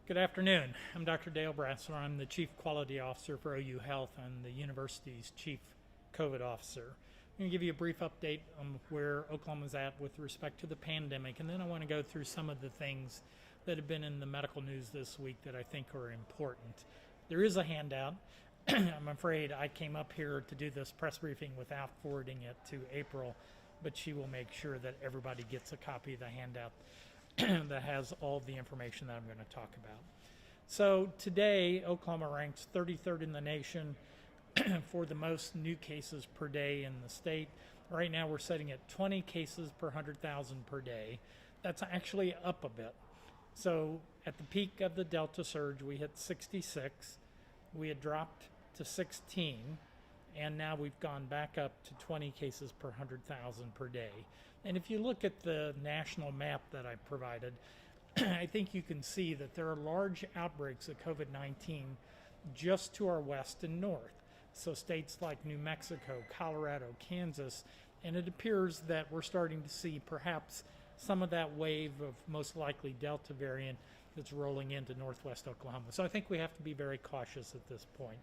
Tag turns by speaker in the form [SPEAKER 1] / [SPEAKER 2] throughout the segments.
[SPEAKER 1] Good afternoon. I'm Dr. Dale Bratzler. I'm the Chief Quality Officer for OU Health and the university's Chief COVID Officer. I'm going to give you a brief update on where Oklahoma's at with respect to the pandemic, and then I want to go through some of the things that have been in the medical news this week that I think are important. There is a handout. I'm afraid I came up here to do this press briefing without forwarding it to April, but she will make sure that everybody gets a copy of the handout that has all of the information that I'm going to talk about. So today, Oklahoma ranks 33rd in the nation for the most new cases per day in the state. Right now we're sitting at 20 cases per 100,000 per day. That's actually up a bit. So at the peak of the Delta surge, we hit 66. We had dropped to 16, and now we've gone back up to 20 cases per 100,000 per day. And if you look at the national map that I provided, I think you can see that there are large outbreaks of COVID-19 just to our west and north. So states like New Mexico, Colorado, Kansas, and it appears that we're starting to see perhaps some of that wave of most likely Delta variant that's rolling into northwest Oklahoma. So I think we have to be very cautious at this point.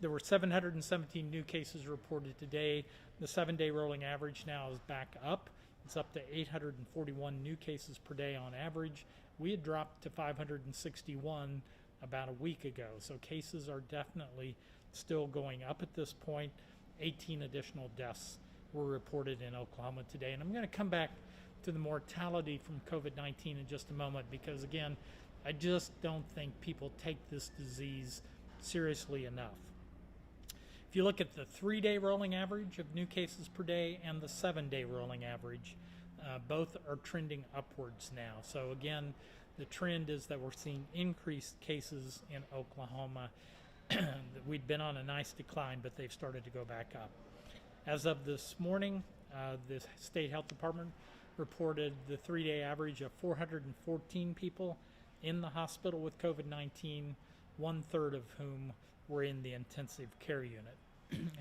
[SPEAKER 1] There were 717 new cases reported today. The 7-day rolling average now is back up. It's up to 841 new cases per day on average. We had dropped to 561 about a week ago. So cases are definitely still going up at this point. 18 additional deaths were reported in Oklahoma today. And I'm going to come back to the mortality from COVID-19 in just a moment because, again, I just don't think people take this disease seriously enough. If you look at the 3-day rolling average of new cases per day and the 7-day rolling average, both are trending upwards now. So again, the trend is that we're seeing increased cases in Oklahoma. We'd been on a nice decline, but they've started to go back up. As of this morning, the State Health Department reported the 3-day average of 414 people in the hospital with COVID-19, 1/3 of whom were in the intensive care unit.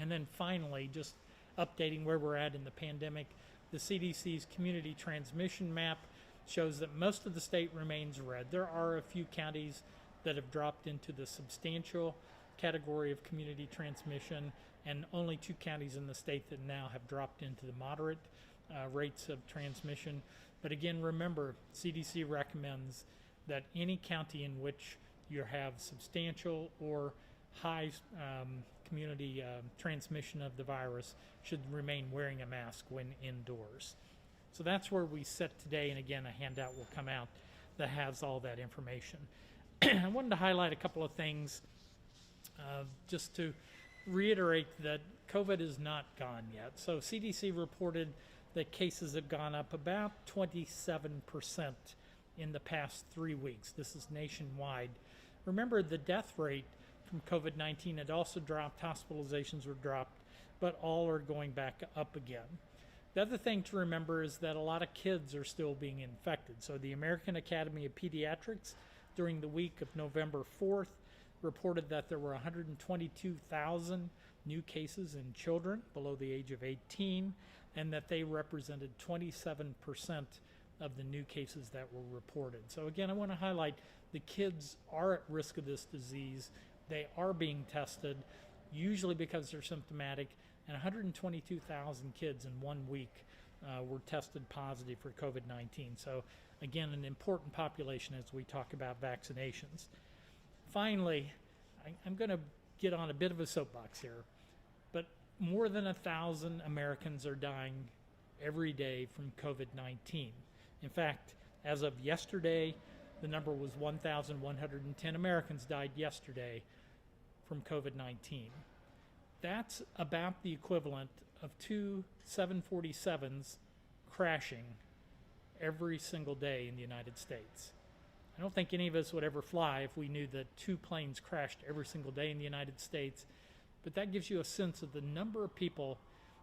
[SPEAKER 1] And then finally, just updating where we're at in the pandemic, the CDC's community transmission map shows that most of the state remains red. There are a few counties that have dropped into the substantial category of community transmission, and only 2 counties in the state that now have dropped into the moderate rates of transmission. But again, remember, CDC recommends that any county in which you have substantial or high community transmission of the virus should remain wearing a mask when indoors. So that's where we sit today, and again, a handout will come out that has all that information. I wanted to highlight a couple of things just to reiterate that COVID is not gone yet. So CDC reported that cases have gone up about 27% in the past 3 weeks. This is nationwide. Remember, the death rate from COVID-19 had also dropped, hospitalizations were dropped, but all are going back up again. The other thing to remember is that a lot of kids are still being infected. So the American Academy of Pediatrics during the week of November 4th reported that there were 122,000 new cases in children below the age of 18, and that they represented 27% of the new cases that were reported. So again, I want to highlight the kids are at risk of this disease. They are being tested, usually because they're symptomatic, and 122,000 kids in 1 week were tested positive for COVID-19. So again, an important population as we talk about vaccinations. Finally, I'm going to get on a bit of a soapbox here, but more than 1,000 Americans are dying every day from COVID-19. In fact, as of yesterday, the number was 1,110 Americans died yesterday from COVID-19. That's about the equivalent of 2 747s crashing every single day in the United States. I don't think any of us would ever fly if we knew that 2 planes crashed every single day in the United States, but that gives you a sense of the number of people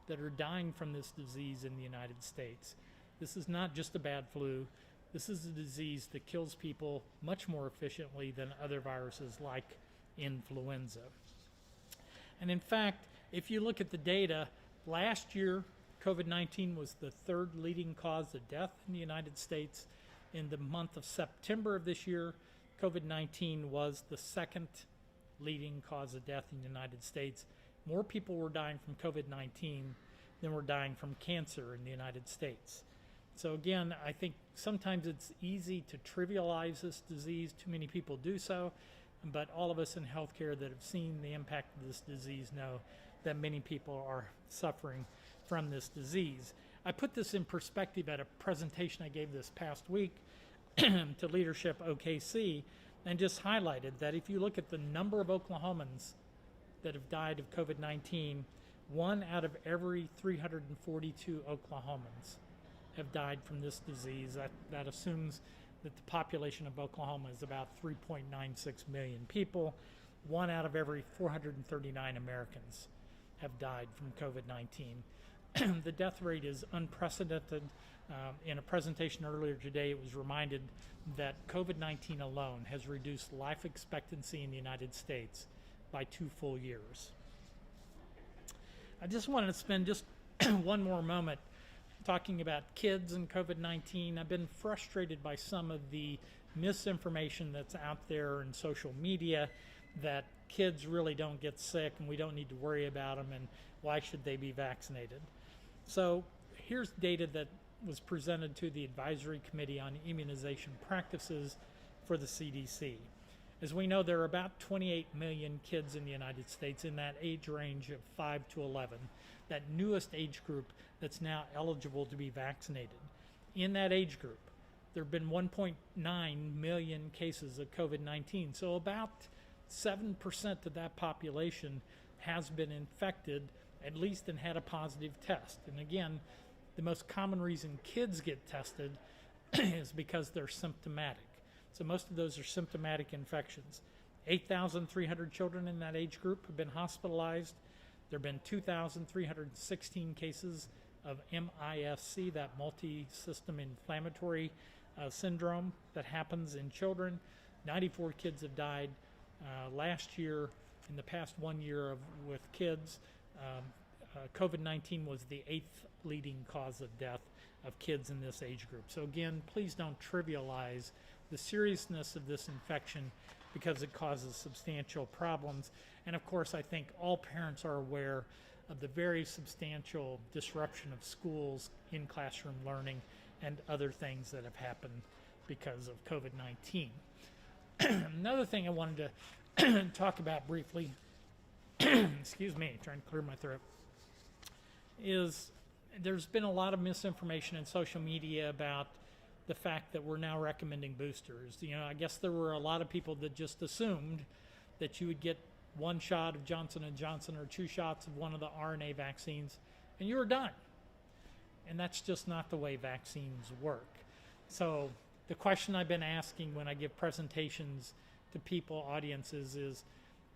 [SPEAKER 1] that are dying from this disease in the United States. This is not just a bad flu. This is a disease that kills people much more efficiently than other viruses like influenza. And in fact, if you look at the data, last year, COVID-19 was the 3rd leading cause of death in the United States. In the month of September of this year, COVID-19 was the second leading cause of death in the United States. More people were dying from COVID-19 than were dying from cancer in the United States. So again, I think sometimes it's easy to trivialize this disease. Too many people do so, but all of us in healthcare that have seen the impact of this disease know that many people are suffering from this disease. I put this in perspective at a presentation I gave this past week to Leadership OKC, and just highlighted that if you look at the number of Oklahomans that have died of COVID-19, 1 out of every 342 Oklahomans have died from this disease. That assumes that the population of Oklahoma is about 3.96 million people. 1 out of every 439 Americans have died from COVID-19. The death rate is unprecedented. In a presentation earlier today, it was reminded that COVID-19 alone has reduced life expectancy in the United States by 2 full years. I just wanted to spend just one more moment talking about kids and COVID-19. I've been frustrated by some of the misinformation that's out there in social media that kids really don't get sick and we don't need to worry about them and why should they be vaccinated. So here's data that was presented to the Advisory Committee on Immunization Practices for the CDC. As we know, there are about 28 million kids in the United States in that age range of 5 to 11, that newest age group that's now eligible to be vaccinated. In that age group, there have been 1.9 million cases of COVID-19, so about 7% of that population has been infected, at least, and had a positive test. And again, the most common reason kids get tested is because they're symptomatic. So most of those are symptomatic infections. 8,300 children in that age group have been hospitalized. There have been 2,316 cases of MIS-C, that multi-system inflammatory syndrome that happens in children. 94 kids have died last year. In the past 1 year with kids, COVID-19 was the 8th leading cause of death of kids in this age group. So again, please don't trivialize the seriousness of this infection because it causes substantial problems. And of course, I think all parents are aware of the very substantial disruption of schools in classroom learning and other things that have happened because of COVID-19. Another thing I wanted to talk about briefly, excuse me, trying to clear my throat, is there's been a lot of misinformation in social media about the fact that we're now recommending boosters. You know, I guess there were a lot of people that just assumed that you would get 1 shot of Johnson & Johnson or 2 shots of one of the RNA vaccines and you were done. And that's just not the way vaccines work. So the question I've been asking when I give presentations to people, audiences, is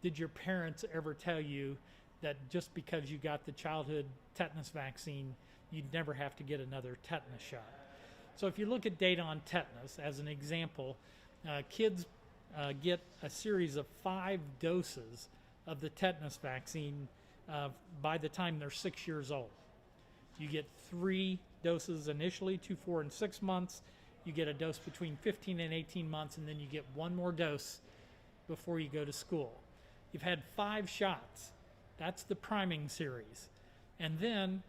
[SPEAKER 1] did your parents ever tell you that just because you got the childhood tetanus vaccine, you'd never have to get another tetanus shot? So if you look at data on tetanus, as an example, kids get a series of 5 doses of the tetanus vaccine by the time they're 6 years old. You get 3 doses initially, 2, 4, and 6 months. You get a dose between 15 and 18 months, and then you get 1 more dose before you go to school. You've had 5 shots. That's the priming series. And then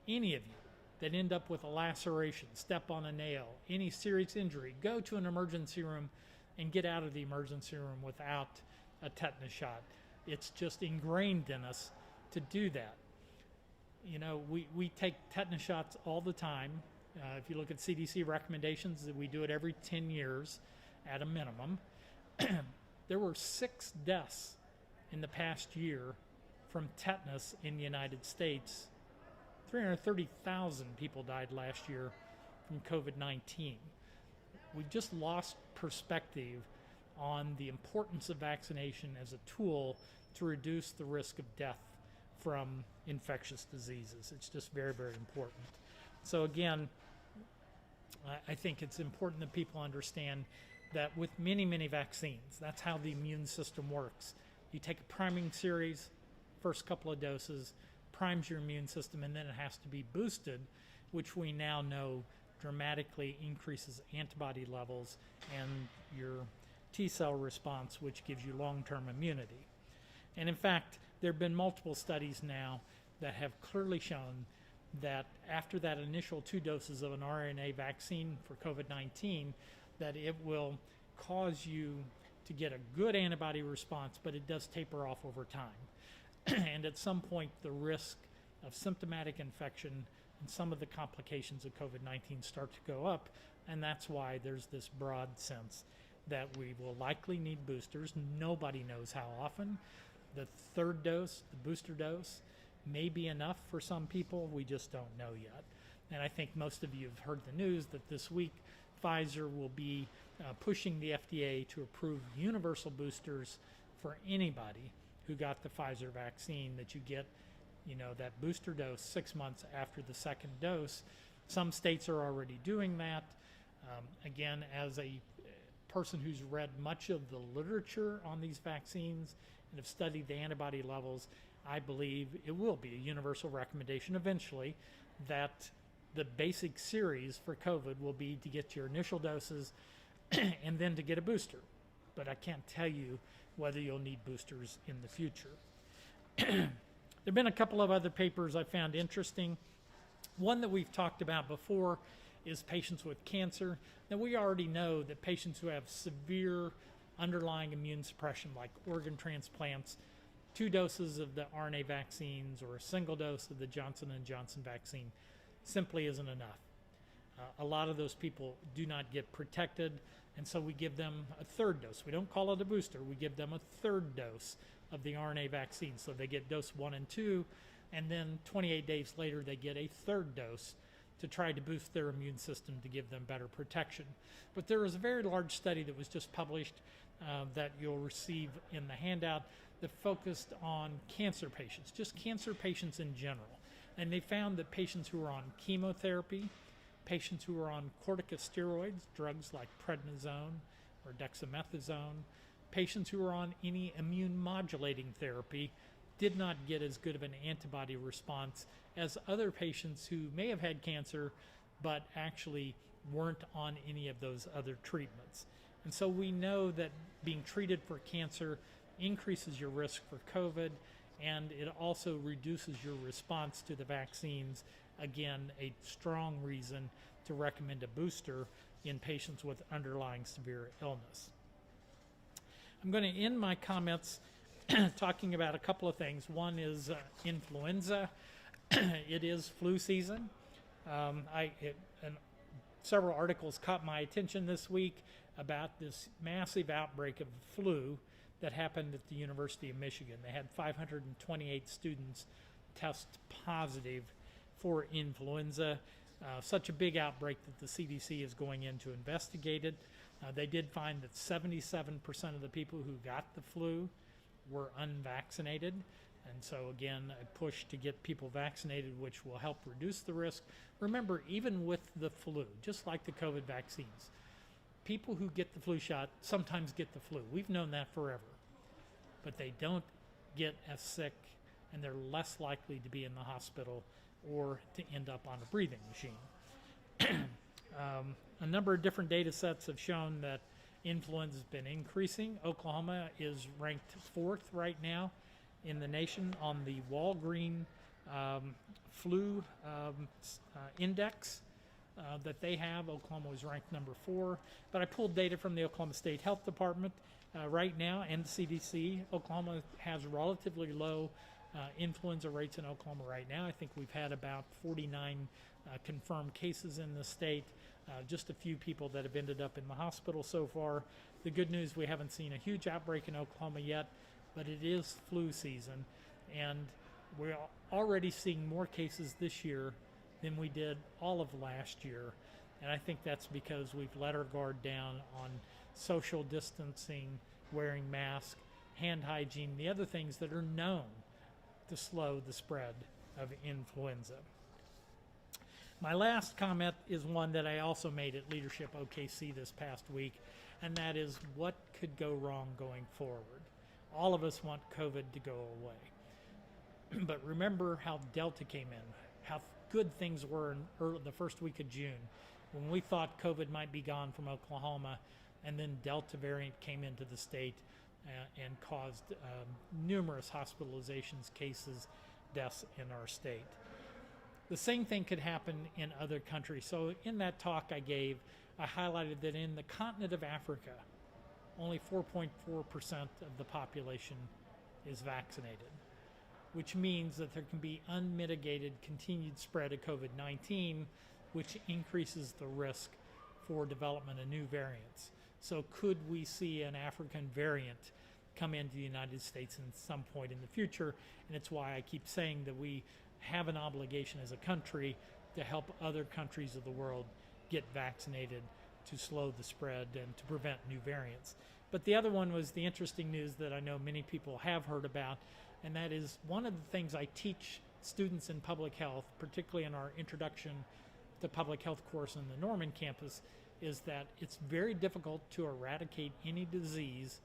[SPEAKER 1] any of you that end up with a laceration, step on a nail, any serious injury, go to an emergency room and get out of the emergency room without a tetanus shot. It's just ingrained in us to do that. You know, we take tetanus shots all the time. If you look at CDC recommendations, we do it every 10 years at a minimum. There were 6 deaths in the past year from tetanus in the United States. 330,000 people died last year from COVID-19. We've just lost perspective on the importance of vaccination as a tool to reduce the risk of death from infectious diseases. It's just very, very important. So again, I think it's important that people understand that with many, many vaccines, that's how the immune system works. You take a priming series, first couple of doses, primes your immune system, and then it has to be boosted, which we now know dramatically increases antibody levels, and your T cell response, which gives you long-term immunity. And in fact, there have been multiple studies now that have clearly shown that after that initial 2 doses of an RNA vaccine for COVID-19, that it will cause you to get a good antibody response, but it does taper off over time. And at some point, the risk of symptomatic infection and some of the complications of COVID-19 start to go up, and that's why there's this broad sense that we will likely need boosters. Nobody knows how often. The 3rd dose, the booster dose, may be enough for some people. We just don't know yet. And I think most of you have heard the news that this week Pfizer will be pushing the FDA to approve universal boosters for anybody who got the Pfizer vaccine, that you get, that booster dose 6 months after the 2nd dose. Some states are already doing that. Again, as a person who's read much of the literature on these vaccines and have studied the antibody levels, I believe it will be a universal recommendation eventually that the basic series for COVID will be to get your initial doses and then to get a booster. But I can't tell you whether you'll need boosters in the future. There have been a couple of other papers I found interesting. One that we've talked about before is patients with cancer. Now, we already know that patients who have severe underlying immune suppression, like organ transplants, 2 doses of the RNA vaccines or a single dose of the Johnson & Johnson vaccine simply isn't enough. A lot of those people do not get protected, and so we give them a 3rd dose. We don't call it a booster. We give them a 3rd dose of the RNA vaccine. So they get dose 1 and 2, and then 28 days later they get a 3rd dose to try to boost their immune system to give them better protection. But there was a very large study that was just published that you'll receive in the handout that focused on cancer patients, just cancer patients in general. And they found that patients who are on chemotherapy, patients who are on corticosteroids, drugs like prednisone or dexamethasone, patients who are on any immune modulating therapy did not get as good of an antibody response as other patients who may have had cancer but actually weren't on any of those other treatments. And so we know that being treated for cancer increases your risk for COVID, and it also reduces your response to the vaccines. Again, a strong reason to recommend a booster in patients with underlying severe illness. I'm going to end my comments talking about a couple of things. One is influenza. It is flu season. Several articles caught my attention this week about this massive outbreak of flu that happened at the University of Michigan. They had 528 students test positive for influenza. Such a big outbreak that the CDC is going in to investigate it. They did find that 77% of the people who got the flu were unvaccinated. And so again, a push to get people vaccinated, which will help reduce the risk. Remember, even with the flu, just like the COVID vaccines, people who get the flu shot sometimes get the flu. We've known that forever. But they don't get as sick, and they're less likely to be in the hospital or to end up on a breathing machine. A number of different data sets have shown that influenza has been increasing. Oklahoma is ranked 4th right now in the nation on the Walgreen flu index that they have. Oklahoma was ranked number 4. But I pulled data from the Oklahoma State Health Department right now and the CDC. Oklahoma has relatively low influenza rates in Oklahoma right now. I think we've had about 49 confirmed cases in the state. Just a few people that have ended up in the hospital so far. The good news, we haven't seen a huge outbreak in Oklahoma yet, but it is flu season, and we're already seeing more cases this year than we did all of last year. And I think that's because we've let our guard down on social distancing, wearing masks, hand hygiene, the other things that are known to slow the spread of influenza. My last comment is one that I also made at Leadership OKC this past week, and that is what could go wrong going forward. All of us want COVID to go away. But remember how Delta came in, how good things were in the first week of June. When we thought COVID might be gone from Oklahoma, and then Delta variant came into the state and caused numerous hospitalizations, cases, deaths in our state. The same thing could happen in other countries. So in that talk I gave, I highlighted that in the continent of Africa, only 4.4% of the population is vaccinated, which means that there can be unmitigated continued spread of COVID-19, which increases the risk for development of new variants. So could we see an African variant come into the United States in some point in the future? And it's why I keep saying that we have an obligation as a country to help other countries of the world get vaccinated to slow the spread and to prevent new variants. But the other one was the interesting news that I know many people have heard about, and that is one of the things I teach students in public health, particularly in our introduction to public health course on the Norman campus, is that it's very difficult to eradicate any disease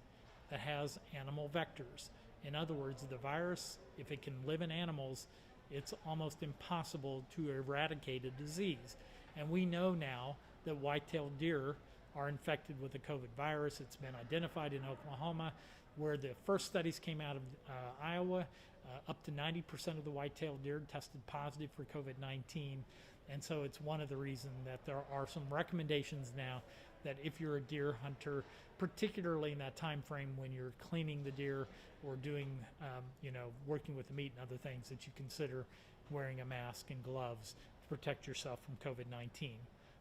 [SPEAKER 1] that has animal vectors. In other words, the virus, if it can live in animals, it's almost impossible to eradicate a disease. And we know now that white-tailed deer are infected with the COVID virus. It's been identified in Oklahoma, where the first studies came out of Iowa. Up to 90% of the white-tailed deer tested positive for COVID-19. And so it's one of the reasons that there are some recommendations now that if you're a deer hunter, particularly in that time frame when you're cleaning the deer or doing, working with the meat and other things, that you consider wearing a mask and gloves to protect yourself from COVID-19.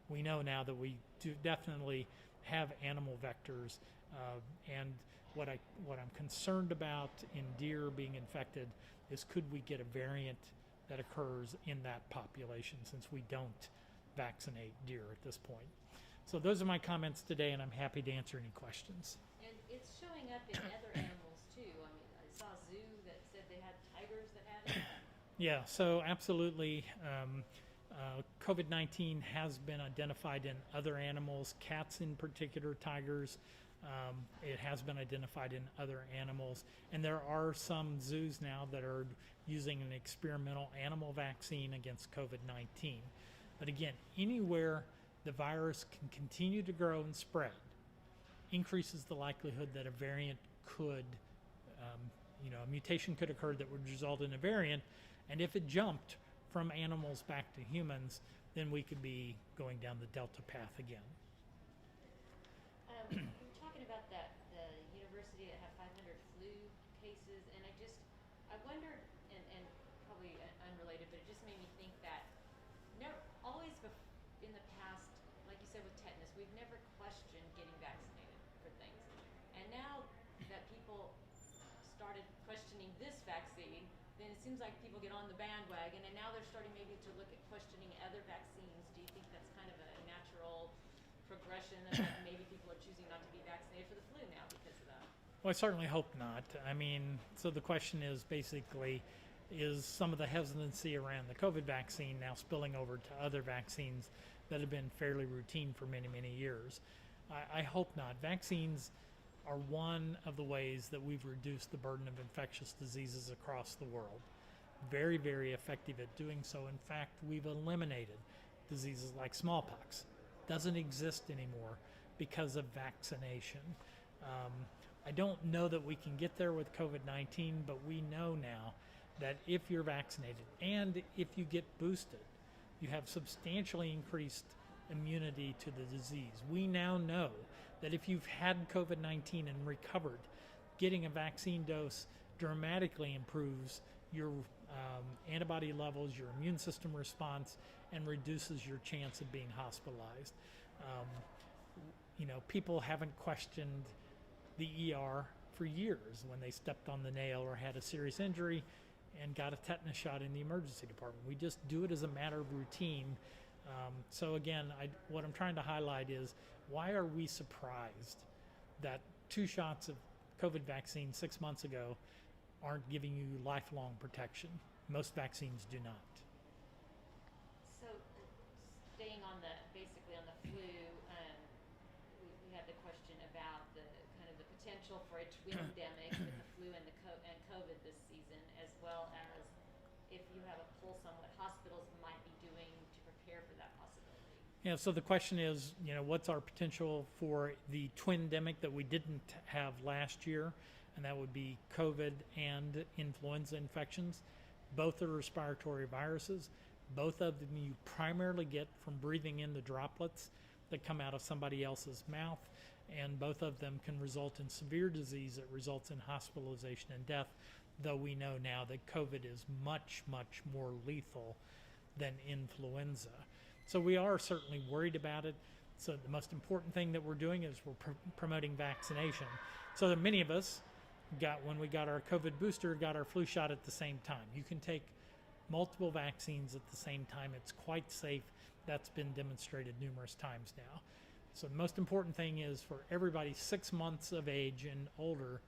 [SPEAKER 1] We know now that we do definitely have animal vectors, and what I'm concerned about in deer being infected is, could we get a variant that occurs in that population, since we don't vaccinate deer at this point. So those are my comments today, and I'm happy to answer any questions.
[SPEAKER 2] And it's showing up in other animals too. I mean, I saw a zoo that said they had tigers that had it.
[SPEAKER 1] Yeah, so absolutely. COVID-19 has been identified in other animals, cats in particular, tigers. It has been identified in other animals, and there are some zoos now that are using an experimental animal vaccine against COVID-19. But again, anywhere the virus can continue to grow and spread increases the likelihood that a variant could, a mutation could occur that would result in a variant, and if it jumped from animals back to humans, then we could be going down the Delta path again.
[SPEAKER 2] We were talking about the university that had 500 flu cases, and I wondered, and probably unrelated, but it just made me think that in the past, like you said with tetanus, we've never questioned getting vaccinated for things. And now that people started questioning this vaccine, then it seems like people get on the bandwagon, and now they're starting maybe to look at questioning other vaccines. Do you think that's kind of a natural progression, and that maybe people are choosing not to be vaccinated for the flu now because of that?
[SPEAKER 1] Well, I certainly hope not. I mean, so the question is basically, is some of the hesitancy around the COVID vaccine now spilling over to other vaccines that have been fairly routine for many, many years? I hope not. Vaccines are one of the ways that we've reduced the burden of infectious diseases across the world. Very, very effective at doing so. In fact, we've eliminated diseases like smallpox. Doesn't exist anymore because of vaccination. I don't know that we can get there with COVID-19, but we know now that if you're vaccinated and if you get boosted, you have substantially increased immunity to the disease. We now know that if you've had COVID-19 and recovered, getting a vaccine dose dramatically improves your antibody levels, your immune system response, and reduces your chance of being hospitalized. People haven't questioned the ER for years when they stepped on the nail or had a serious injury and got a tetanus shot in the emergency department. We just do it as a matter of routine. So again, what I'm trying to highlight is, why are we surprised that 2 shots of COVID vaccine 6 months ago aren't giving you lifelong protection? Most vaccines do not.
[SPEAKER 2] So, staying on basically on the flu, we had the question about the kind of the potential for a twin-demic with the flu and and COVID this season, as well as if you have a pulse on what hospitals might be doing to prepare for that possibility.
[SPEAKER 1] Yeah, so the question is, what's our potential for the twindemic that we didn't have last year, and that would be COVID and influenza infections. Both are respiratory viruses. Both of them you primarily get from breathing in the droplets that come out of somebody else's mouth, and both of them can result in severe disease that results in hospitalization and death, though we know now that COVID is much, much more lethal than influenza. So we are certainly worried about it. So the most important thing that we're doing is we're promoting vaccination. So that many of us when we got our COVID booster, got our flu shot at the same time. You can take multiple vaccines at the same time. It's quite safe. That's been demonstrated numerous times now. So the most important thing is for everybody 6 months of age and older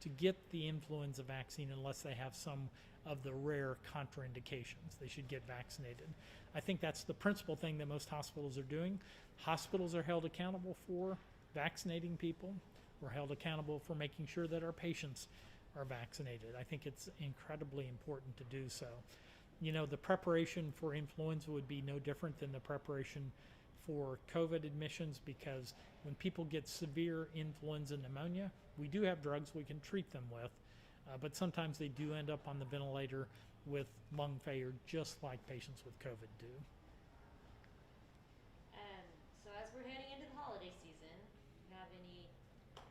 [SPEAKER 1] to get the influenza vaccine unless they have some of the rare contraindications. They should get vaccinated. I think that's the principal thing that most hospitals are doing. Hospitals are held accountable for vaccinating people. We're held accountable for making sure that our patients are vaccinated. I think it's incredibly important to do so. The preparation for influenza would be no different than the preparation for COVID admissions, because when people get severe influenza pneumonia, we do have drugs we can treat them with, but sometimes they do end up on the ventilator with lung failure, just like patients with COVID do.
[SPEAKER 2] And so as we're heading into the holiday season, do you have any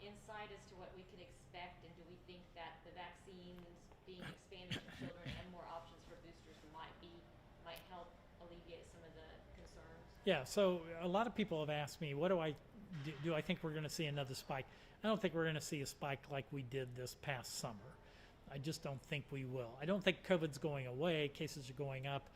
[SPEAKER 2] insight as to what we could expect, and do we think that the vaccines being expanded to children and more options for boosters might help alleviate some of the concerns?
[SPEAKER 1] Yeah, so a lot of people have asked me, what do I think we're going to see another spike? I don't think we're going to see a spike like we did this past summer. I just don't think we will. I don't think COVID's going away. Cases are going up.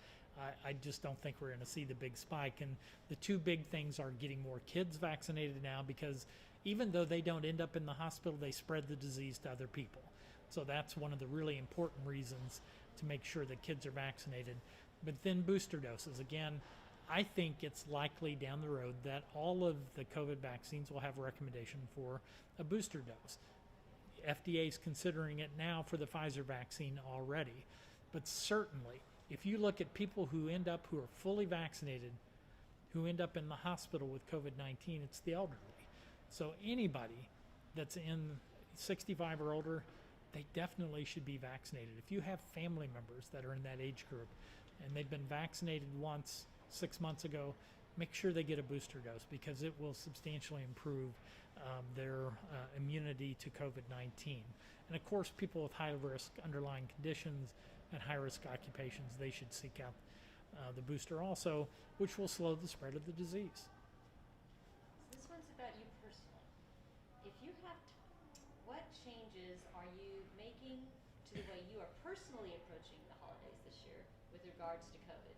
[SPEAKER 1] I just don't think we're going to see the big spike. And the two big things are getting more kids vaccinated now, because even though they don't end up in the hospital, they spread the disease to other people. So that's one of the really important reasons to make sure that kids are vaccinated. But then booster doses. Again, I think it's likely down the road that all of the COVID vaccines will have a recommendation for a booster dose. FDA is considering it now for the Pfizer vaccine already. But certainly, if you look at people who are fully vaccinated, who end up in the hospital with COVID-19, it's the elderly. So anybody that's in 65 or older, they definitely should be vaccinated. If you have family members that are in that age group and they've been vaccinated once 6 months ago, make sure they get a booster dose, because it will substantially improve their immunity to COVID-19. And of course, people with high risk underlying conditions and high risk occupations, they should seek out the booster also, which will slow the spread of the disease.
[SPEAKER 2] So this one's about you personally. If you have what changes are you making to the way you are personally approaching the holidays this year with regards to COVID,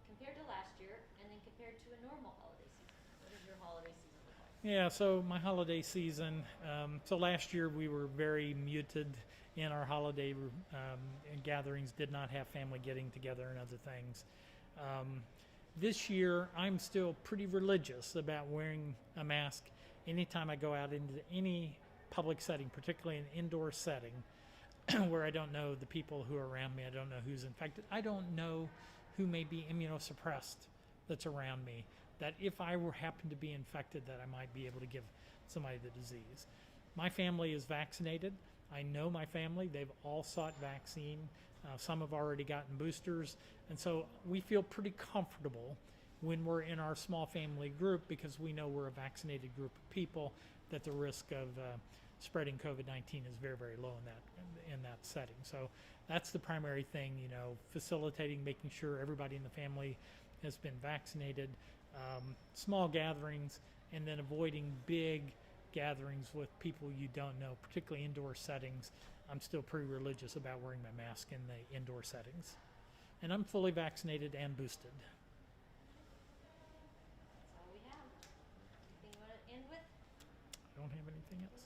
[SPEAKER 2] compared to last year, and then compared to a normal holiday season? What does your holiday season look like?
[SPEAKER 1] Yeah, so my holiday season, so last year we were very muted in our holiday gatherings, did not have family getting together and other things. This year, I'm still pretty religious about wearing a mask anytime I go out into any public setting, particularly an indoor setting where I don't know the people who are around me. I don't know who's infected. I don't know who may be immunosuppressed that's around me, that if I happen to be infected, that I might be able to give somebody the disease. My family is vaccinated. I know my family. They've all sought vaccine. Some have already gotten boosters. And so we feel pretty comfortable when we're in our small family group, because we know we're a vaccinated group of people, that the risk of spreading COVID-19 is very, very low in that setting. So that's the primary thing, facilitating, making sure everybody in the family has been vaccinated, small gatherings, and then avoiding big gatherings with people you don't know, particularly indoor settings. I'm still pretty religious about wearing my mask in the indoor settings. And I'm fully vaccinated and boosted.
[SPEAKER 2] That's all we have. Anything you want to end with?
[SPEAKER 1] I don't have anything else.